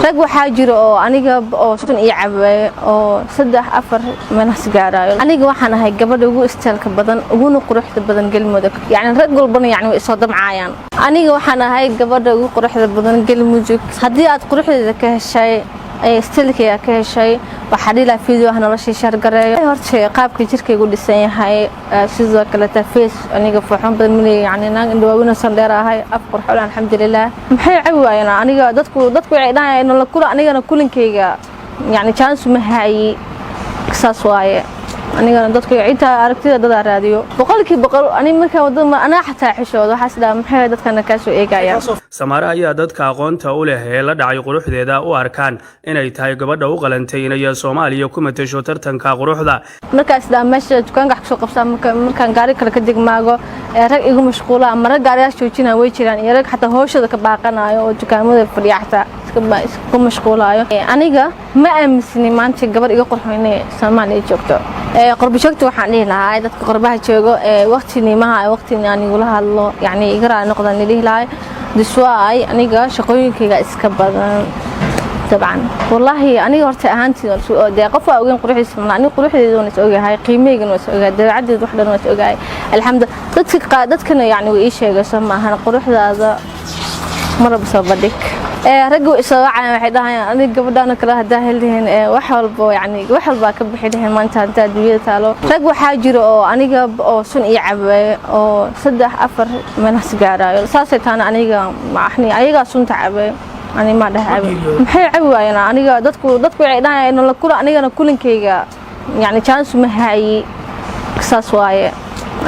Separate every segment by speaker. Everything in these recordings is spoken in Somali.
Speaker 1: rag waxaa jiro oo aniga oo sun iyo cabay oo 3-4 meelaha sigaarayo aniga waxaan ahay gabadha ugu istaalka badan ugu quruxda badan galmudug yani rag walbana yani way soo damcaayaan aniga waxaan ahay gabadha ugu quruxda badan galmudug hadii aad quruxdeeda ka heshay ay istilkiga ka heshay waxa dhila fiideo ah nolosha shargareeyo horta qaabka jirkaygu dhisan yahay sidoo kale tafays aniga fuuxan badan milay yani naan indhaawina sandheer ahay af qurxoon alxamdulillah maxay caawiyayna aniga dadku waxay dhaayeen la kula anigana kulinkayga yani chance ma hayi saas waaye anigana dadku inta aragtida dad raadiyo boqolkiiba boqol aniga marka wadada ana xataa xishoodo waxa isla maxay dadkana ka soo eegayaan
Speaker 2: Samaara ayaa dadka aqoonta u leh ee la dhacay quruxdeeda u arkaan inay tahay gabadha u qalantay inay Soomaaliya ku matasho tartanka quruxda
Speaker 1: markaas isla meesha dukaanka wax soo qabsan markaan gaari kale ka degmaago rag igu mashquula ama rag gaariyaasha joojina way jiraan iyo rag xataa hooshada ka baaqanayo oo dukaamada fadhiyaxta isku mashquulayo aniga ma aaminsani maanta gabar iga qurxoonay Soomaaliya joogto qurbi joogto waxaan dhihi lahaa dadka qurbaha joogo waqtigiimaha waqtiga anigu la hadlo yani igara noqdaan dhihi lahaa diswaay aniga shaqooyinkayga iska badan طبعا والله aniga horta ahaantii oo de qof waa ogeyn quruxdiisa ma aniga quruxdeedu waan is ogahay qiimeeygan waan is ogahay dabeecaddeedu wax dhan waan is ogahay alxamdulillah dadkana yani way ii sheegayso ma ahan quruxdaada marab soo badhig raggu isoo wacay waxay dhahaan aniga gabadhana kala hadaa helin wax walba yani wax walba ka bixin maanta inta adduunyada taalo rag waxaa jiro oo aniga oo sun iyo cabay oo 3-4 meelaha sigaarayo saasay taana aniga maxni ayaga sunta cabay ani ma dhahay maxay caawiyayna aniga dadku waxay dhaayeen la kula anigana kulinkayga yani chance ma hayi saas waaye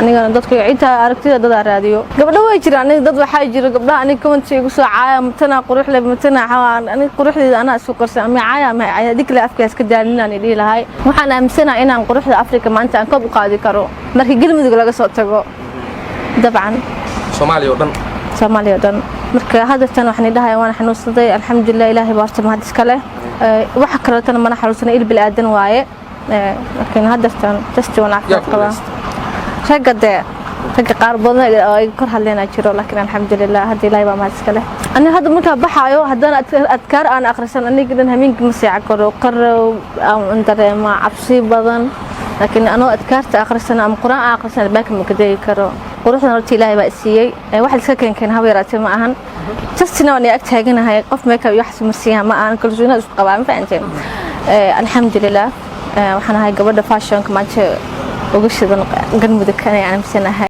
Speaker 1: anigana dadku inta aragtida dad raadiyo gabadha way jiraan dad waxaa jiro gabdhaha aniga comment igu soo caaya matana qurux leh matana aniga quruxdeeda ana isku qarsan ama caaya ma caaya dikla afkaas ka daalinaan idii lahay waxaan aaminsanahay inaan quruxda Afrika maanta aan ka qaadi karo markii galmudug laga soo tago dabcan Soomaaliya oo dhan marka hadaftan waxaan dhahay waan xanuunsaday alxamdulillah ilaahay baarta ma hadis kale waxa kale tan mana xanuunsanay bil aadan waaye laakiin hadaftan just wana qaba ragade qaar badan ay kor hadleena jiro laakiin alxamdulillah hadii ilaahay baa ma hadis kale ani hadda marka baxayo hadana adkaar aan akhrisan aniga dhan habeenkii ma sii caqaro qarrow aan dareema cabsi badan laakiin anoo adkaarta akhrisan ama quraan akhrisan baak ma kaday karo quruxdan horta ilaahay baa siiyay wax la iska keenkeen habeeraatay ma ahan justina waan ag taaganahay qof makeup iyo wax marsiya ma aan kalsoonida isku qabaan faanteen alxamdulillah waxaan ahay gabadha fashion ka maanta ugu shidan galmudug kana aan aaminsannahay